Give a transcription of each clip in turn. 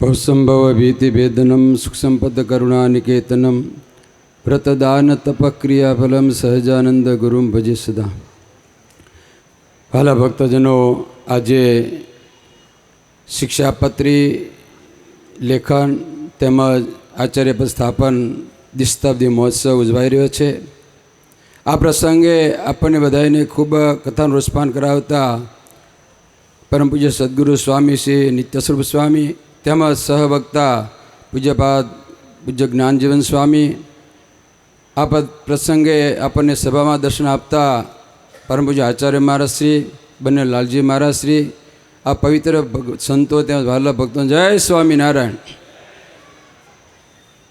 पौसंभव भीतिभेदनम सुखसंपद करुणानिकेतनम व्रतदान तपक्रियाफलम सहजानंद गुरुम भजे सदा। वाला भक्तजनों, आज शिक्षापत्री लेखन તેમજ આચાર્ય પદ સ્થાપન દ્વિશતાબ્દી મહોત્સવ ઉજવાઈ રહ્યો છે। આ પ્રસંગે આપણને બધાને ખૂબ કથાનું રસપાન કરાવતા પરમ પૂજ્ય સદગુરુ સ્વામી શ્રી નિત્યસ્વરૂપ સ્વામી તેમજ સહવક્તા પૂજ્યપાદ પૂજ્ય જ્ઞાનજીવન સ્વામી, આ પ્રસંગે આપણને સભામાં દર્શન આપતા પરમ પૂજ્ય આચાર્ય મહારાજશ્રી, બંને લાલજી મહારાજશ્રી, આ પવિત્ર સંતો તેમજ વહાલા ભક્તો, જય સ્વામિનારાયણ।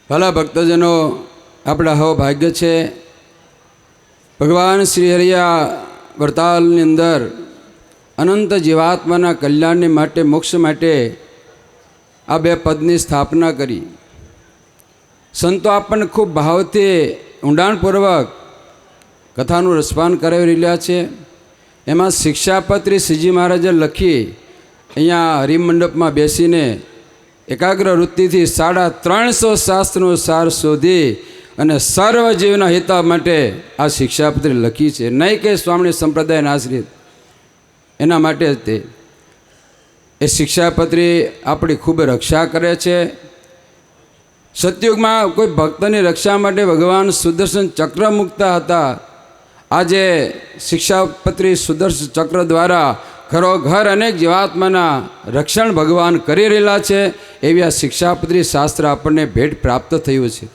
ભલા ભક્તજનો, આપણા હવ ભાગ્ય છે ભગવાન શ્રી હરિયા વરતાલની અંદર અનંત જીવાત્માના કલ્યાણને માટે, મોક્ષ માટે આ બે પદની સ્થાપના કરી। સંતો આપણને ખૂબ ભાવથી ઊંડાણપૂર્વક કથાનું રસપાન કરાવી રહ્યા છે। એમાં શિક્ષાપત્રી શ્રીજી મહારાજે લખી અહીંયા હરિમંડપમાં બેસીને એકાગ્ર વૃત્તિથી 350 શાસ્ત્રનો સાર શોધી અને સર્વ જીવના હિત માટે આ શિક્ષાપત્રી લખી છે। નહીં કે સ્વામી સંપ્રદાયના આશ્રિત, એના માટે જ તે એ શિક્ષાપત્રી આપણી ખૂબ રક્ષા કરે છે। સતયુગમાં કોઈ ભક્તની રક્ષા માટે ભગવાન સુદર્શન ચક્ર મૂકતા હતા। આજે શિક્ષાપત્રી સુદર્શન ચક્ર દ્વારા ઘરોઘર અનેક જીવાત્માના રક્ષણ ભગવાન કરી રહેલા છે। એવી આ શિક્ષાપત્રી શાસ્ત્ર આપણને ભેટ પ્રાપ્ત થયું છે।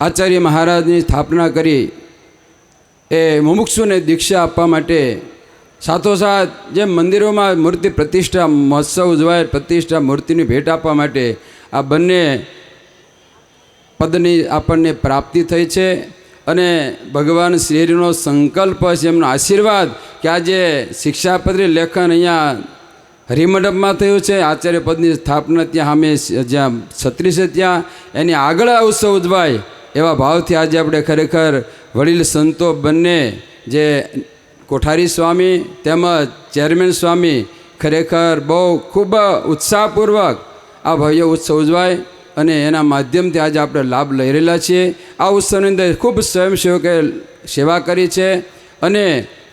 આચાર્ય મહારાજની સ્થાપના કરી એ મુમુક્ષુને દીક્ષા આપવા માટે, સાથોસાથ જે મંદિરોમાં મૂર્તિ પ્રતિષ્ઠા મહોત્સવ ઉજવાય, પ્રતિષ્ઠા મૂર્તિની ભેટ આપવા માટે આ બંને પદની આપણને પ્રાપ્તિ થઈ છે। અને ભગવાન શ્રીનો સંકલ્પ છે, એમનો આશીર્વાદ કે આજે શિક્ષાપત્રી લેખન અહીંયા હરિમંડપમાં થયું છે। આચાર્ય પદની સ્થાપના ત્યાં સામે જ્યાં છત્રી છે ત્યાં એની આગળ ઉત્સવ ઉજવાય એવા ભાવથી આજે આપણે ખરેખર વડીલ સંતો બંને, જે કોઠારી સ્વામી તેમજ ચેરમેન સ્વામી, ખરેખર બહુ ખૂબ ઉત્સાહપૂર્વક આ ભવ્ય ઉત્સવ ઉજવાય અને એના માધ્યમથી આજે આપણે લાભ લઈ રહેલા છીએ। આ ઉત્સવની અંદર ખૂબ સ્વયંસેવકે સેવા કરી છે અને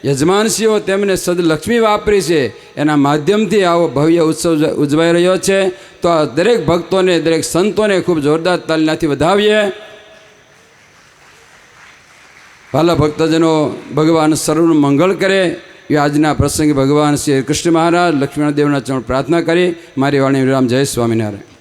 યજમાનશ્રીઓ તેમને સદલક્ષ્મી વાપરી છે। એના માધ્યમથી આવો ભવ્ય ઉત્સવ ઉજવાઈ રહ્યો છે। તો આ દરેક ભક્તોને, દરેક સંતોને ખૂબ જોરદાર તાલીનાથી વધાવીએ। વાલા ભક્તજનો, ભગવાન સર્વનું મંગળ કરે એ આજના પ્રસંગે ભગવાન શ્રી કૃષ્ણ મહારાજ, લક્ષ્મણ દેવના ચરણ પ્રાર્થના કરી મારી વાણી વિરામ। જય સ્વામિનારાયણ।